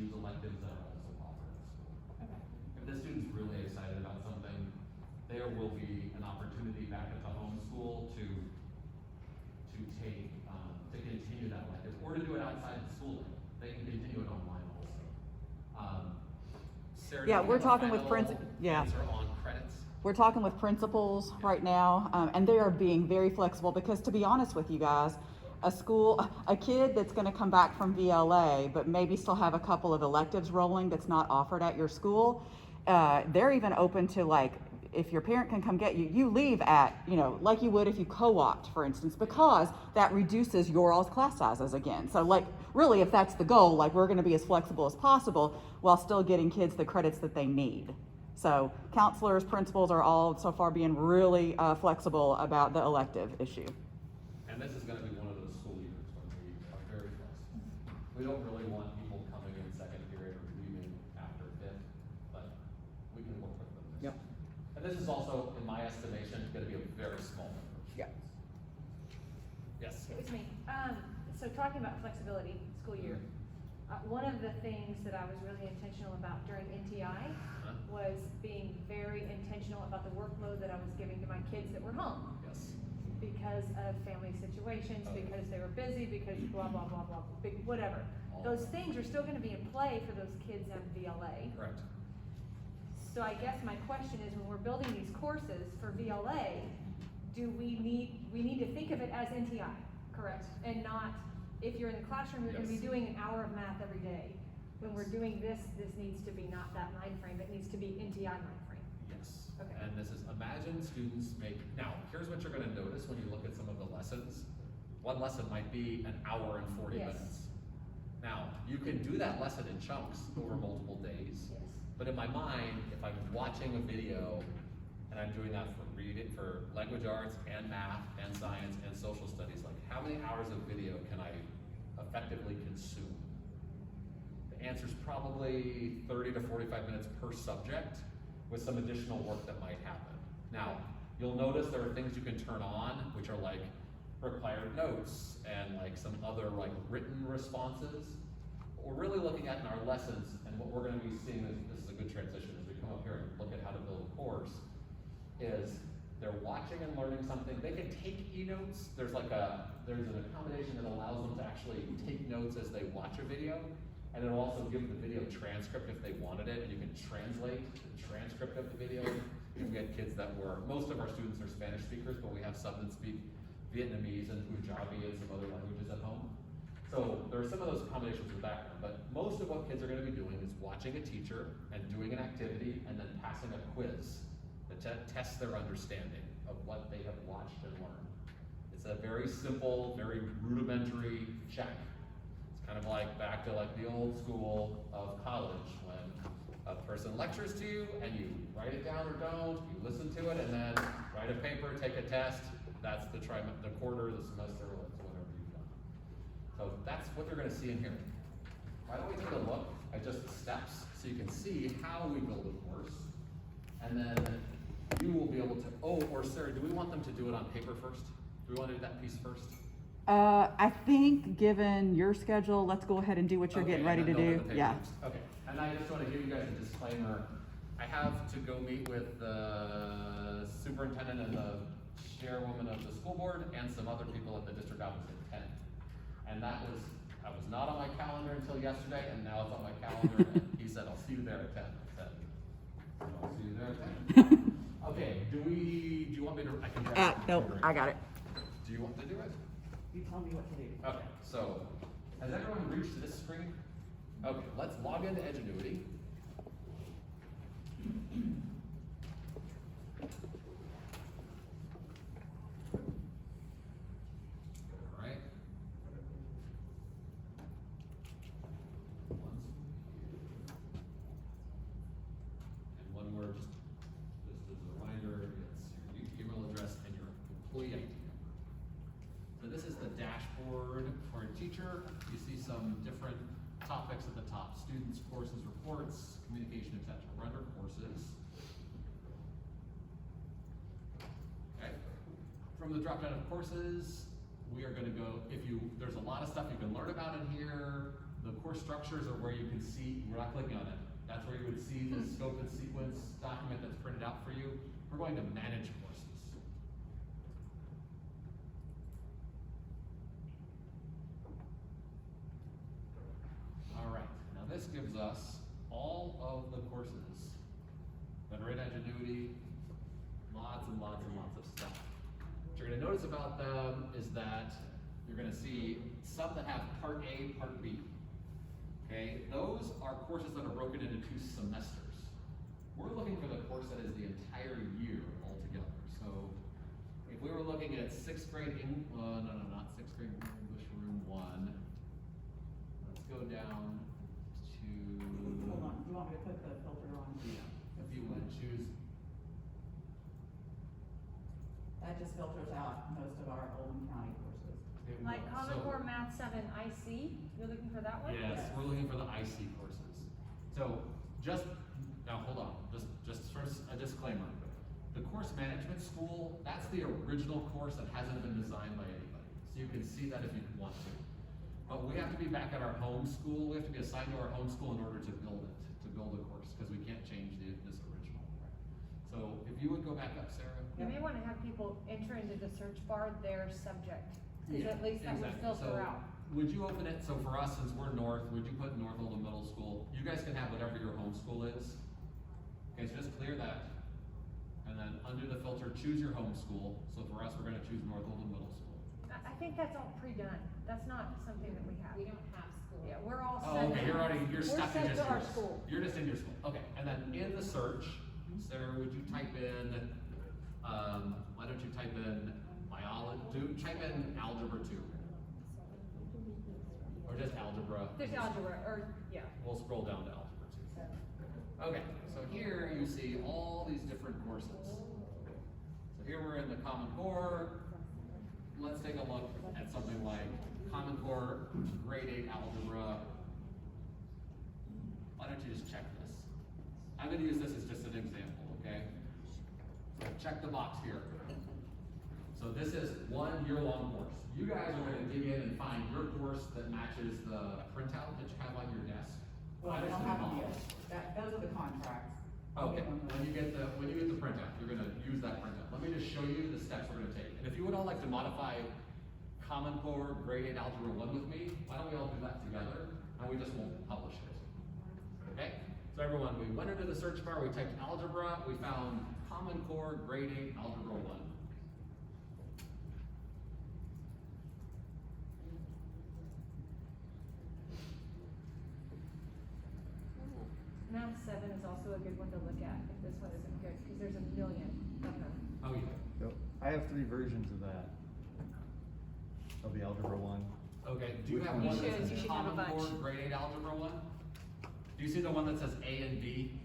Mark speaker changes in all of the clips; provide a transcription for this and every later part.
Speaker 1: choose electives that are also offered at school.
Speaker 2: Okay.
Speaker 1: If the student's really excited about something, there will be an opportunity back at the home school to take, to continue that elective, or to do it outside the school day. They can continue it online also. Sarah,
Speaker 3: Yeah,
Speaker 1: do you
Speaker 3: we're
Speaker 1: have a
Speaker 3: talking with
Speaker 1: final
Speaker 3: yeah.
Speaker 1: answer on credits?
Speaker 3: We're talking with principals right now, and they are being very flexible because, to be honest with you guys, a kid that's going to come back from VLA but maybe still have a couple of electives rolling that's not offered at your school, they're even open to, like, if your parent can come get you, you leave at, like you would if you co-opt, for instance, because that reduces your all's class sizes again. So, like, really, if that's the goal, like, we're going to be as flexible as possible while still getting kids the credits that they need. So counselors, principals are all so far being really flexible about the elective issue.
Speaker 1: And this is going to be one of those school years when we are very flexible. We don't really want people coming in second period or leaving after fifth, but we can work with them this
Speaker 3: Yep.
Speaker 1: year. And this is also, in my estimation, going to be a very small number of
Speaker 3: Yeah.
Speaker 1: students. Yes?
Speaker 2: It was me. So talking about flexibility, school year, one of the things that I was really intentional about during NTI was being very intentional about the workload that I was giving to my kids that were home.
Speaker 1: Yes.
Speaker 2: Because of family situations, because they were busy, because blah, blah, blah, blah, whatever. Those things are still gonna be in play for those kids on VLA.
Speaker 1: Correct.
Speaker 2: So I guess my question is, when we're building these courses for VLA, we need to think of it as NTI, correct? And not, if you're in the classroom, you're gonna be doing an hour of math every day. When we're doing this needs to be not that mind frame, it needs to be NTI mind frame.
Speaker 1: Yes.
Speaker 2: Okay.
Speaker 1: And this is, imagine students now, here's what you're going to notice when you look at some of the lessons. One lesson might be an hour and 40
Speaker 2: Yes.
Speaker 1: minutes. Now, you can do that lesson in chunks over multiple days.
Speaker 2: Yes.
Speaker 1: But in my mind, if I'm watching a video, and I'm doing that for language arts and math and science and social studies, like how many hours of video can I effectively consume? The answer is probably 30 to 45 minutes per subject, with some additional work that might happen. Now, you'll notice there are things you can turn on, which are like required notes and like some other like written responses. What we're really looking at in our lessons, and what we're going to be seeing, is this is a good transition as we come up here and look at how to build a course, is they're watching and learning something. They can take e-notes. There's an accommodation that allows them to actually take notes as they watch a video. And it'll also give the video transcript if they wanted it, and you can translate the transcript of the video. We had kids that most of our students are Spanish speakers, but we have some that speak Vietnamese and Punjabi and some other languages at home. So there are some of those accommodations in the background, but most of what kids are gonna be doing is watching a teacher and doing an activity and then passing a quiz that tests their understanding of what they have watched and learned. It's a very simple, very rudimentary check. Kind of like back to like the old school of college, when a person lectures to you and you write it down or don't, you listen to it, and then write a paper, take a test. That's the quarter, the semester, or whatever you've done. So that's what you're going to see in here. Why don't we take a look at just the steps so you can see how we build a course, and then you will be able to. Or Sarah, do we want them to do it on paper first? Do we want to do that piece first?
Speaker 3: I think, given your schedule, let's go ahead and do what you're getting ready to do. Yeah.
Speaker 1: Okay. And I just want to give you guys a disclaimer. I have to go meet with the superintendent and the chairwoman of the school board and some other people at the district office at 10. And I was not on my calendar until yesterday, and now it's on my calendar. And he said, "I'll see you there at 10." I said, "I'll see you there at 10." Okay. Do you want me to? I can.
Speaker 3: Nope, I got it.
Speaker 1: Do you want to do it?
Speaker 3: You tell me what to do.
Speaker 1: Okay, so has everyone reached this screen? Okay, let's log into Edgenuity. All right. And one more, just as a reminder, it's your email address and your employee ID. So this is the dashboard for a teacher. You see some different topics at the top: students, courses, reports, communication, etc. We're under courses. Okay. From the drop down of courses, we are going to go. There's a lot of stuff you can learn about in here. The course structures are where you can see, we're not clicking on it. That's where you would see the scope and sequence document that's printed out for you. We're going to manage courses. All right, now this gives us all of the courses that are in Edgenuity, lots and lots and lots of stuff. What you're gonna notice about them is that you're gonna see some that have part A, part B. Okay, those are courses that are broken into 2 semesters. We're looking for the course that is the entire year altogether. So if we were looking at 6th grade, not 6th grade English room 1. Let's go down to.
Speaker 3: Hold on, do you want me to put the filter on?
Speaker 1: Yeah, if you would choose.
Speaker 3: That just filters out most of our Oldham County courses.
Speaker 1: it
Speaker 2: Like
Speaker 1: will.
Speaker 2: Common
Speaker 1: So-
Speaker 2: Core Math 7 IC, you're looking for that one?
Speaker 1: Yes, we're looking for the IC courses. So just, now hold on, just first a disclaimer. The course management school, that's the original course that hasn't been designed by anybody. So you can see that if you want to. But we have to be back at our home school, we have to be assigned to our home school in order to build it, to build a course, because we can't change this original. So if you would go back up, Sarah.
Speaker 2: You may wanna have people enter into the search bar their subject, cause
Speaker 1: Yeah,
Speaker 2: at least that would
Speaker 1: exactly.
Speaker 2: filter
Speaker 1: So,
Speaker 2: out.
Speaker 1: Would you open it, so for us, since we're north, would you put North Oldham Middle School? You guys can have whatever your home school is. Okay, so just clear that. And then under the filter, choose your home school. So for us, we're gonna choose North Oldham Middle School.
Speaker 2: I think that's all pre-done, that's not something that we have.
Speaker 4: We don't have school.
Speaker 2: Yeah, we're all
Speaker 1: Oh,
Speaker 2: set.
Speaker 1: okay, you're
Speaker 2: We're
Speaker 1: stuck in
Speaker 2: set
Speaker 1: just
Speaker 2: to our
Speaker 1: yours.
Speaker 2: school.
Speaker 1: You're just in your school, okay. And then in the search, Sarah, would you type in, why don't you type in type in algebra 2. Or just algebra.
Speaker 2: There's algebra, or, yeah.
Speaker 1: We'll scroll down to algebra 2. Okay, so here you see all these different courses. So here we're in the Common Core. Let's take a look at something like Common Core Grade 8 Algebra. Why don't you just check this? I'm gonna use this as just an example, okay? So check the box here. So this is 1 year-long course. You guys are gonna dig in and find your course that matches the printout that you have on your desk.
Speaker 3: Well,
Speaker 1: I'm
Speaker 3: we
Speaker 1: just
Speaker 3: don't
Speaker 1: gonna
Speaker 3: have them
Speaker 1: model.
Speaker 3: yet. Those are the contracts.
Speaker 1: Okay, when you get the printout, you're gonna use that printout. Let me just show you the steps we're gonna take. And if you would all like to modify Common Core Grade 8 Algebra 1 with me, why don't we all do that together, and we just won't publish it. Okay? So everyone, we went into the search bar, we typed algebra, we found Common Core Grade 8 Algebra 1.
Speaker 2: Math 7 is also a good one to look at, if this one isn't good, cause there's a million of them.
Speaker 1: Oh, yeah.
Speaker 5: Yep. I have 3 versions of that. Of the algebra 1.
Speaker 1: Okay, do you
Speaker 5: Which
Speaker 1: have
Speaker 5: one?
Speaker 1: one
Speaker 2: You
Speaker 1: that
Speaker 2: should-
Speaker 1: says
Speaker 2: you should have a
Speaker 1: Common Core
Speaker 2: bunch.
Speaker 1: Grade 8 Algebra 1? Do you see the one that says A and B?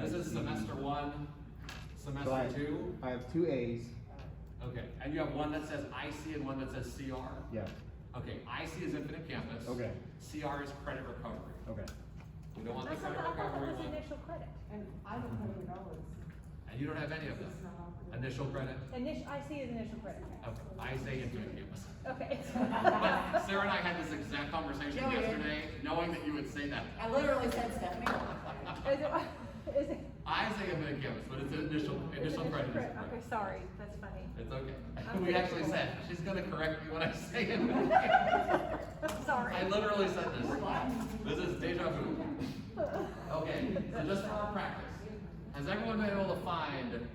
Speaker 1: This is semester 1,
Speaker 5: So
Speaker 1: semester 2.
Speaker 5: I have 2 A's.
Speaker 1: Okay, and you have one that says IC and one that says CR?
Speaker 5: Yeah.
Speaker 1: Okay, IC is Infinite Campus.
Speaker 5: Okay.
Speaker 1: CR is Credit Recovery.
Speaker 5: Okay.
Speaker 1: You don't want
Speaker 2: I
Speaker 1: the
Speaker 2: thought
Speaker 1: Credit
Speaker 2: that
Speaker 1: Recovery
Speaker 2: was
Speaker 1: one?
Speaker 2: initial credit.
Speaker 3: And I don't know what that was.
Speaker 1: And you don't have any of them? Initial credit?
Speaker 2: IC is initial credit.
Speaker 1: Okay, I say Infinite Campus.
Speaker 2: Okay.
Speaker 1: But Sarah and I had this exact conversation
Speaker 3: Yeah, we did.
Speaker 1: yesterday, knowing that you would say that.
Speaker 3: I literally said Stephanie.
Speaker 2: Is it?
Speaker 1: I say Infinite Campus, but it's initial credit is correct.
Speaker 2: Okay, sorry, that's funny.
Speaker 1: It's okay.
Speaker 2: I'm
Speaker 1: We actually
Speaker 2: predictable.
Speaker 1: said, she's gonna correct me when I say Infinite Campus.
Speaker 2: Sorry.
Speaker 1: I literally said this. This is deja vu. Okay, so just for our practice, has everyone been able to find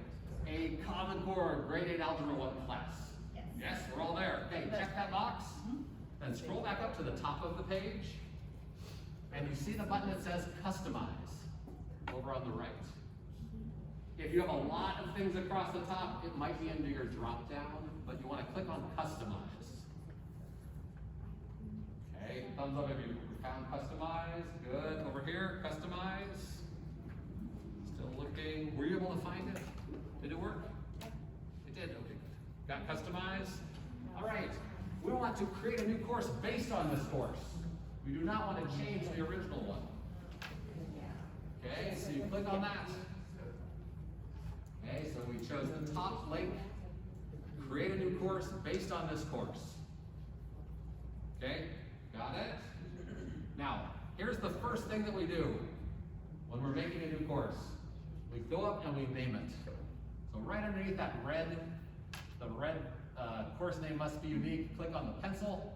Speaker 1: a Common Core Grade 8 Algebra 1 class? Yes, we're all there. Okay, check that box. Then scroll back up to the top of the page. And you see the button that says Customize over on the right. If you have a lot of things across the top, it might be under your drop down, but you want to click on Customize. Okay, thumbs up if you found Customize. Good. Over here, Customize. Still looking. Were you able to find it? Did it work? It did. Okay, good. Got Customize? All right. We want to create a new course based on this course. We do not want to change the original one. Okay, so you click on that. Okay, so we chose the top link, create a new course based on this course. Okay, Got it? Now, here's the first thing that we do when we're making a new course. We go up and we name it. So right underneath that red, course name must be unique, click on the pencil.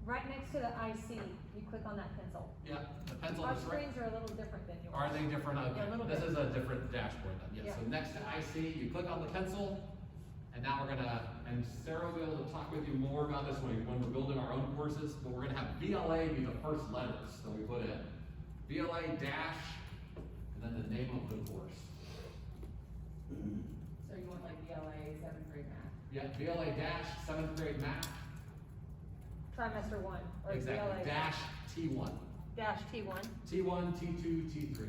Speaker 2: Right next to the IC, you click on that pencil.
Speaker 1: Yeah, the pencil
Speaker 2: Our
Speaker 1: is right.
Speaker 2: screens are a little different than yours.
Speaker 1: Are they different? Okay.
Speaker 2: Yeah, a little
Speaker 1: This
Speaker 2: bit.
Speaker 1: is a different dashboard then, yes.
Speaker 2: Yeah.
Speaker 1: So next to IC, you click on the pencil, and now we're gonna, and Sarah will be able to talk with you more about this when we're building our own courses, but we're gonna have VLA be the first letters that we put in. VLA dash, and then the name of the course.
Speaker 4: So you want like VLA 7th grade math?
Speaker 1: Yeah, VLA dash 7th grade math,
Speaker 2: Trimester 1, or
Speaker 1: exactly,
Speaker 2: VLA.
Speaker 1: dash T1.
Speaker 2: Dash T1.
Speaker 1: T1, T2, T3. Does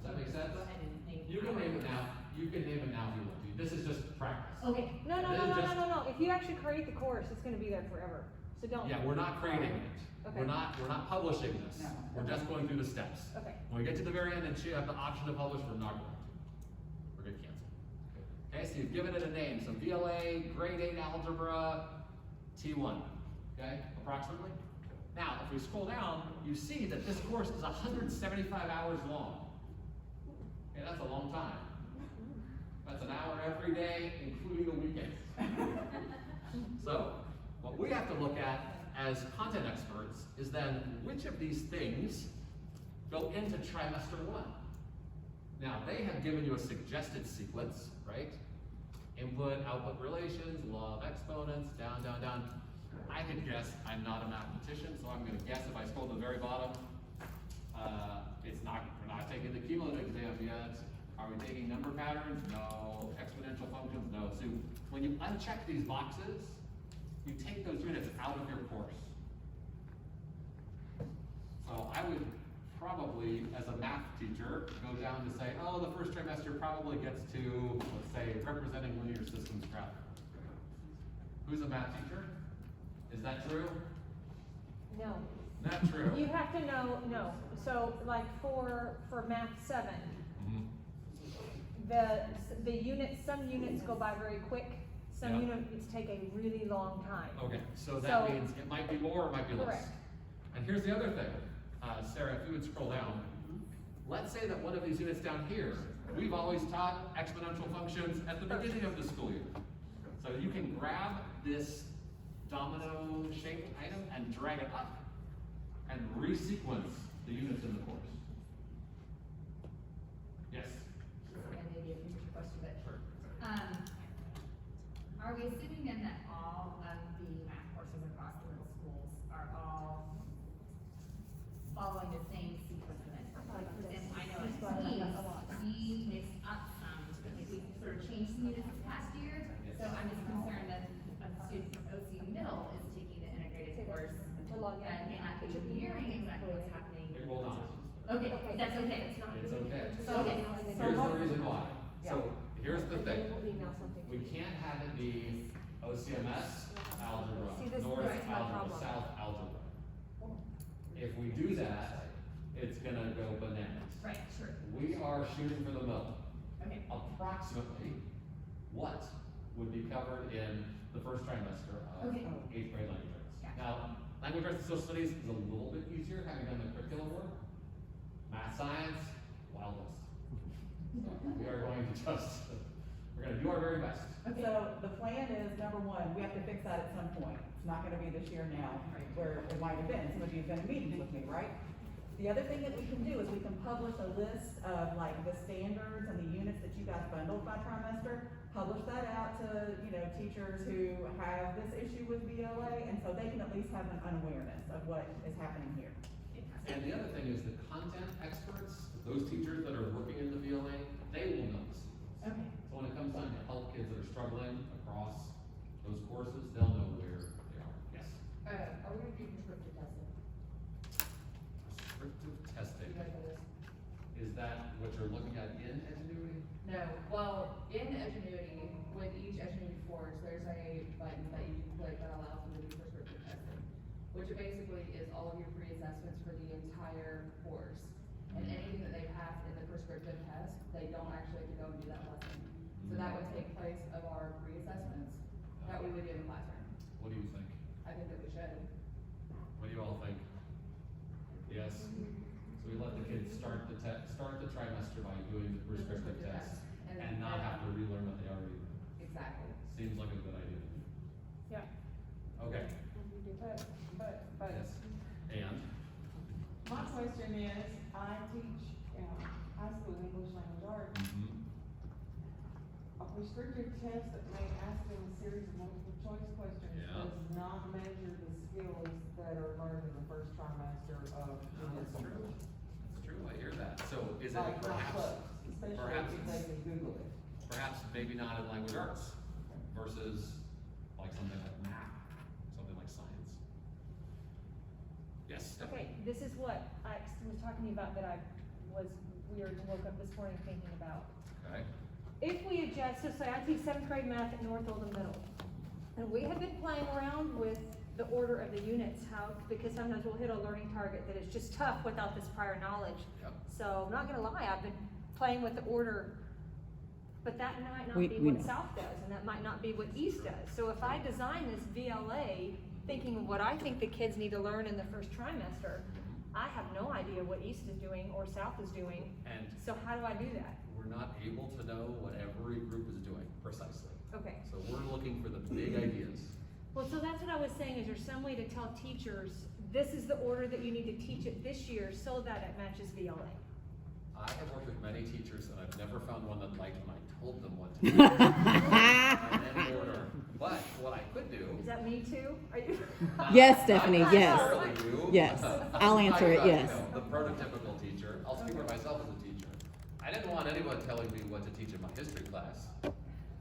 Speaker 1: that make sense?
Speaker 4: Go ahead and name.
Speaker 1: You can name it now, you can name it now if you want to. This is just practice.
Speaker 4: Okay.
Speaker 2: No, no,
Speaker 1: This
Speaker 2: no,
Speaker 1: is
Speaker 2: no, no,
Speaker 1: just-
Speaker 2: no, no. If you actually create the course, it's gonna be there forever. So don't.
Speaker 1: Yeah, we're not creating it.
Speaker 2: Okay.
Speaker 1: We're not publishing this.
Speaker 3: No.
Speaker 1: We're just going through the steps.
Speaker 2: Okay.
Speaker 1: When we get to the very end and you have the option to publish, we're not going to. We're gonna cancel. Okay, so you've given it a name. So VLA, grade 8 algebra, T1. Okay, approximately. Now, if we scroll down, you see that this course is 175 hours long. Okay, that's a long time. That's an hour every day, including the weekends. So, what we have to look at as content experts is then which of these things go into trimester 1. Now, they have given you a suggested sequence, right? Input, output relations, law of exponents, down, down, down. I could guess, I'm not a mathematician, so I'm gonna guess if I scroll to the very bottom, we're not taking the cumulative exam yet. Are we taking number patterns? No. Exponential functions? No. So when you uncheck these boxes, you take those units out of your course. So I would probably, as a math teacher, go down to say, oh, the first trimester probably gets to, let's say, representing linear systems graph. Who's a math teacher? Is that true?
Speaker 2: No.
Speaker 1: Not true.
Speaker 2: You have to know, no. So like for Math 7,
Speaker 1: Mhm.
Speaker 2: the units, some units go by very quick. Some
Speaker 1: Yeah.
Speaker 2: units take a really long time.
Speaker 1: Okay, so that
Speaker 2: So-
Speaker 1: means it might be more, it might be less.
Speaker 2: Correct.
Speaker 1: And here's the other thing, Sarah, if you would scroll down. Let's say that one of these units down here, we've always taught exponential functions at the beginning of the school year. So you can grab this domino shaped item and drag it up and resequence the units in the course. Yes?
Speaker 4: And maybe a future question, but,
Speaker 1: Sure.
Speaker 4: are we assuming then that all of the math courses across the middle schools are all following the same sequence of events? And I know at we mixed up some, like we sort of changed some units this past year, so I'm just concerned that a student from OCU Middle is taking the integrated course
Speaker 2: To log in.
Speaker 4: and may not be hearing exactly what's happening.
Speaker 1: It will not.
Speaker 4: Okay, that's okay.
Speaker 1: It's okay.
Speaker 4: Okay.
Speaker 1: Here's the reason why. So, here's the thing.
Speaker 2: We'll email something.
Speaker 1: We can't have it be OCMS algebra,
Speaker 2: See, this
Speaker 1: north
Speaker 2: is my
Speaker 1: algebra,
Speaker 2: problem.
Speaker 1: south algebra. If we do that, it's gonna go bananas.
Speaker 4: Right, sure.
Speaker 1: We are shooting for the middle.
Speaker 4: Okay.
Speaker 1: Approximately what would be covered in the first trimester of
Speaker 4: Okay.
Speaker 1: 8th grade language arts.
Speaker 4: Gotcha.
Speaker 1: Now, language arts and social studies is a little bit easier, having done the curriculum work. Math science, wild west. We are going to just, we're gonna do our very best.
Speaker 3: So the plan is, number one, we have to fix that at some point. It's not gonna be this year now, where it might have been. Some of you have been in meetings with me, right? The other thing that we can do is we can publish a list of like the standards and the units that you guys bundled by trimester. Publish that out to, teachers who have this issue with VLA, and so they can at least have an unawareness of what is happening here.
Speaker 1: And the other thing is the content experts, those teachers that are working in the VLA, they will know this.
Speaker 4: Okay.
Speaker 1: So when it comes time to help kids that are struggling across those courses, they'll know where they are. Yes.
Speaker 4: Are we gonna do prescriptive testing?
Speaker 1: Prescriptive testing,
Speaker 4: You guys know this?
Speaker 1: is that what you're looking at in Edgenuity?
Speaker 6: No, well, in Edgenuity, with each Edgenuity course, there's a button that you can click that allows you to do prescriptive testing, which basically is all of your pre-assessments for the entire course. And anything that they pass in the prescriptive test, they don't actually have to go and do that lesson. So that would take place of our pre-assessments that we would do in the classroom.
Speaker 1: What do you think?
Speaker 6: I think that we should.
Speaker 1: What do you all think? Yes? So we let the kids start the trimester by doing the prescriptive tests and not have to relearn what they already know.
Speaker 6: Exactly.
Speaker 1: Seems like a good idea.
Speaker 2: Yeah.
Speaker 1: Okay,
Speaker 7: But,
Speaker 1: yes. And?
Speaker 7: my question is, I teach, high school English language arts. A prescriptive test that may ask them a series of multiple choice questions
Speaker 1: Yeah.
Speaker 7: does not measure the skills that are learned in the first trimester of
Speaker 1: That's
Speaker 7: junior
Speaker 1: true.
Speaker 7: college.
Speaker 1: That's true, I hear that. So is it
Speaker 7: Like, not
Speaker 1: perhaps,
Speaker 7: close, especially
Speaker 1: perhaps
Speaker 7: if they can Google it.
Speaker 1: perhaps maybe not in language arts versus like something like math, something like science? Yes, Stephanie?
Speaker 2: Okay, this is what I was talking about that I was weird to woke up this morning thinking about.
Speaker 1: Okay,
Speaker 2: If we adjust, so say I teach seventh grade math at North Oldham Middle, and we have been playing around with the order of the units, because sometimes we'll hit a learning target that is just tough without this prior knowledge.
Speaker 1: Yep.
Speaker 2: So I'm not gonna lie, I've been playing with the order, but that might not
Speaker 3: We
Speaker 2: be what
Speaker 3: know.
Speaker 2: South does, and that might not be what East does. So if I design this VLA, thinking of what I think the kids need to learn in the first trimester, I have no idea what East is doing or South is doing,
Speaker 1: and
Speaker 2: so how do I do that?
Speaker 1: we're not able to know what every group is doing precisely.
Speaker 2: Okay.
Speaker 1: So we're looking for the big ideas.
Speaker 2: Well, so that's what I was saying, is there some way to tell teachers, this is the order that you need to teach it this year so that it matches VLA?
Speaker 1: I have worked with many teachers and I've never found one that liked when I told them what to do. In any order. But what I could do.
Speaker 2: Is that me too? Are you?
Speaker 3: Yes, Stephanie,
Speaker 1: Not
Speaker 3: yes.
Speaker 1: necessarily you.
Speaker 3: Yes. I'll answer it,
Speaker 1: I,
Speaker 3: yes.
Speaker 1: you know, the prototypical teacher. I'll speak for myself as a teacher. I didn't want anyone telling me what to teach in my history class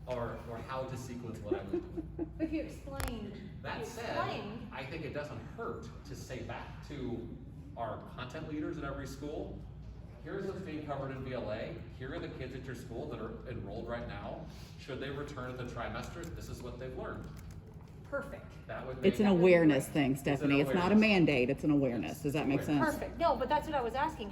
Speaker 1: or how to sequence what I was doing.
Speaker 2: If you explain.
Speaker 1: That said,
Speaker 2: Explain.
Speaker 1: I think it doesn't hurt to say back to our content leaders at every school, here's what's being covered in VLA, here are the kids at your school that are enrolled right now. Should they return at the trimester, this is what they've learned.
Speaker 2: Perfect.
Speaker 1: That would make.
Speaker 3: It's an awareness thing, Stephanie. It's not a
Speaker 1: awareness.
Speaker 3: mandate, it's an awareness. Does that make sense?
Speaker 2: Perfect. No, but that's what I was asking.